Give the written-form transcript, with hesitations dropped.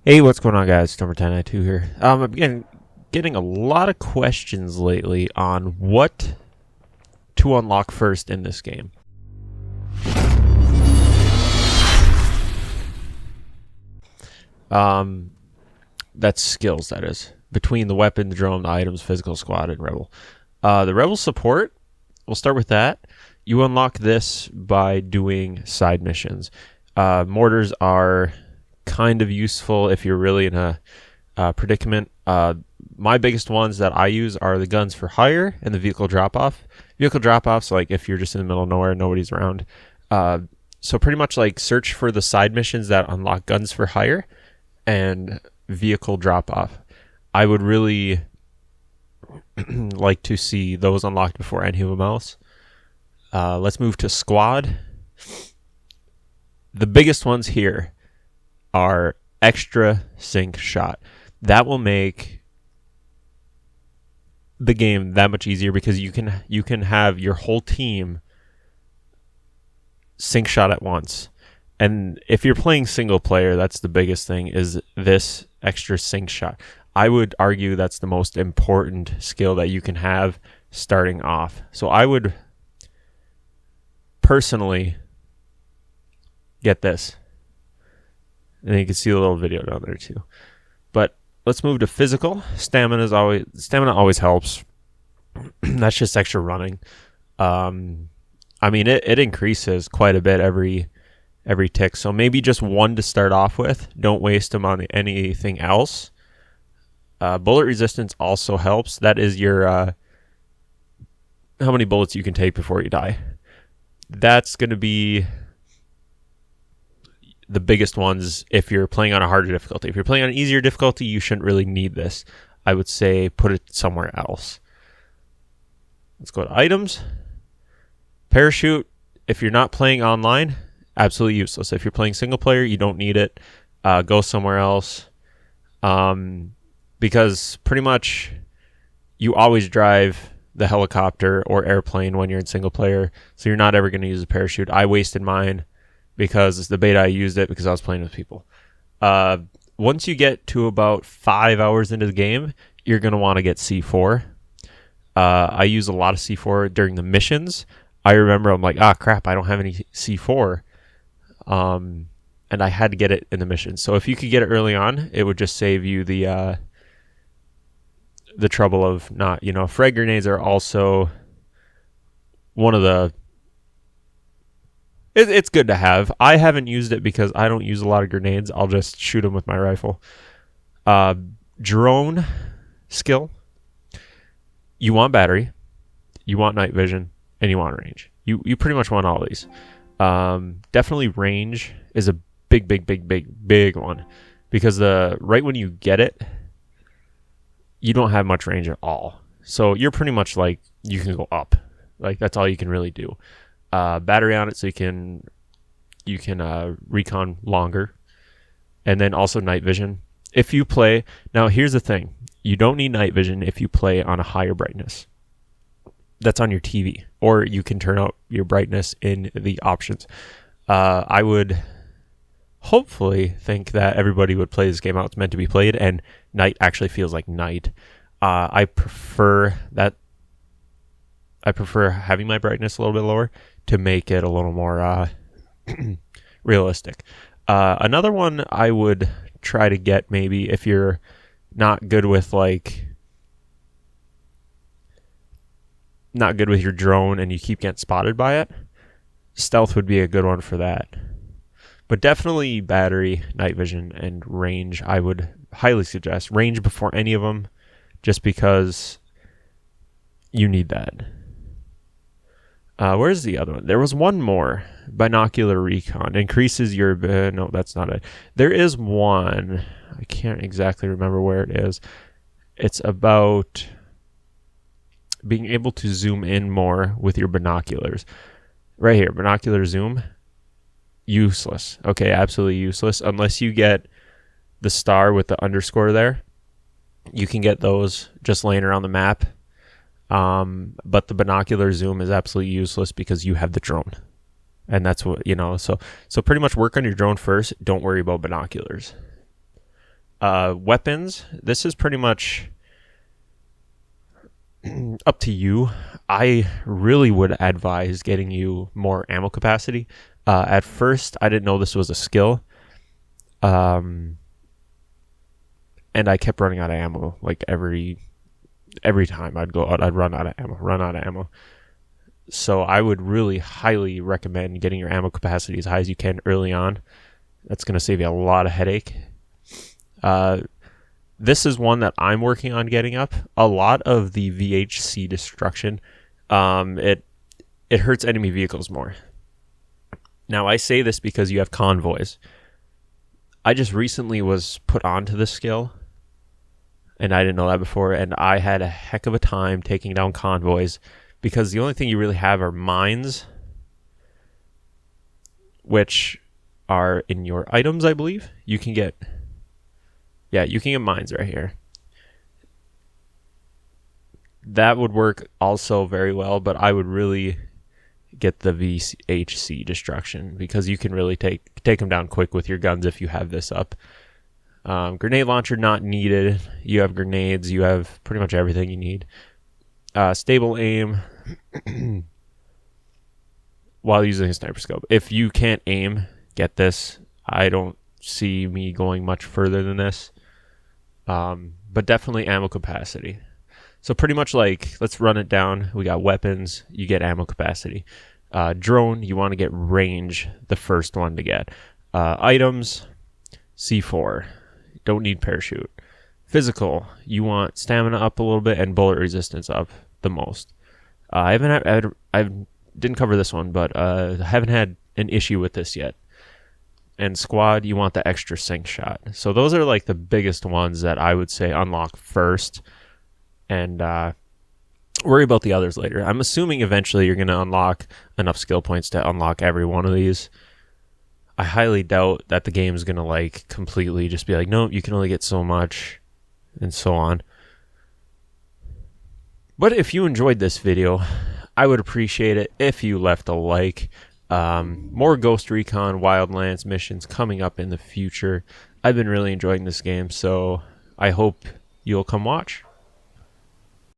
Hey, what's going on, guys? Number 1092 here. I've been getting a lot of questions lately on what to unlock first in this game. That's skills, that is. Between the weapon, the drone, the items, physical squad, and rebel. The rebel support, we'll start with that. You unlock this by doing side missions. Mortars are kind of useful if you're really in a predicament. My biggest ones that I use are the guns for hire and the vehicle drop-off. Vehicle drop-offs, like if you're just in the middle of nowhere and nobody's around. So pretty much like search for the side missions that unlock guns for hire and vehicle drop-off. I would really like to see those unlocked before any of them else. Let's move to squad. The biggest ones here are extra sync shot. That will make the game that much easier because you can have your whole team sync shot at once. And if you're playing single player, that's the biggest thing, is this extra sync shot. I would argue that's the most important skill that you can have starting off. So I would personally get this. And you can see a little video down there too. But let's move to physical. Stamina always helps. That's just extra running. I mean, it increases quite a bit every tick. So maybe just one to start off with. Don't waste them on anything else. Bullet resistance also helps. That is your how many bullets you can take before you die. That's going to be the biggest ones if you're playing on a harder difficulty. If you're playing on an easier difficulty, you shouldn't really need this. I would say put it somewhere else. Let's go to items. Parachute, if you're not playing online, absolutely useless. If you're playing single player, you don't need it. Go somewhere else. Because pretty much you always drive the helicopter or airplane when you're in single player, so you're not ever going to use a parachute. I wasted mine because the beta I used it because I was playing with people. Once you get to about 5 hours into the game, you're going to want to get C4. I use a lot of C4 during the missions. I remember I'm like, crap, I don't have any C4. And I had to get it in the mission. So if you could get it early on, it would just save you the trouble of not, frag grenades are also one of the... It's good to have. I haven't used it because I don't use a lot of grenades. I'll just shoot them with my rifle. Drone skill. You want battery, you want night vision, and you want range. You pretty much want all these. Definitely range is a big one, because right when you get it, you don't have much range at all. So you're pretty much like, you can go up. Like, that's all you can really do. Battery on it so you can recon longer. And then also night vision. If you play... Now, here's the thing. You don't need night vision if you play on a higher brightness. That's on your TV. Or you can turn out your brightness in the options. I would hopefully think that everybody would play this game how it's meant to be played, and night actually feels like night. I prefer having my brightness a little bit lower to make it a little more realistic. Another one I would try to get, maybe if you're not good with your drone and you keep getting spotted by it, stealth would be a good one for that. But definitely battery, night vision, and range I would highly suggest. Range before any of them, just because you need that. Where's the other one? There was one more. Binocular recon. Increases your... no, that's not it. There is one. I can't exactly remember where it is. It's about being able to zoom in more with your binoculars. Right here. Binocular zoom. Useless. Okay, absolutely useless. Unless you get the star with the underscore there. You can get those just laying around the map. But the binocular zoom is absolutely useless because you have the drone. And that's what, so pretty much work on your drone first. Don't worry about binoculars. Weapons, this is pretty much up to you. I really would advise getting you more ammo capacity. At first, I didn't know this was a skill. And I kept running out of ammo. Like every time I'd go out, I'd run out of ammo. So I would really highly recommend getting your ammo capacity as high as you can early on. That's going to save you a lot of headache. This is one that I'm working on getting up. A lot of the VHC destruction, it hurts enemy vehicles more. Now, I say this because you have convoys. I just recently was put onto this skill, and I didn't know that before, and I had a heck of a time taking down convoys because the only thing you really have are mines, which are in your items, I believe. You can get mines right here. That would work also very well, but I would really get the VHC destruction because you can really take them down quick with your guns if you have this up. Grenade launcher not needed. You have grenades. You have pretty much everything you need. Stable aim while using a sniper scope. If you can't aim, get this. I don't see me going much further than this. But definitely ammo capacity. So pretty much like, let's run it down. We got weapons, you get ammo capacity. Drone, you want to get range, the first one to get. Items, C4, don't need parachute. Physical, you want stamina up a little bit and bullet resistance up the most. I didn't cover this one, but I haven't had an issue with this yet. And squad, you want the extra sync shot. So those are like the biggest ones that I would say unlock first. And worry about the others later. I'm assuming eventually you're going to unlock enough skill points to unlock every one of these. I highly doubt that the game is going to like completely just be like, no, you can only get so much and so on. But if you enjoyed this video, I would appreciate it if you left a like. More Ghost Recon Wildlands missions coming up in the future. I've been really enjoying this game, so I hope you'll come watch.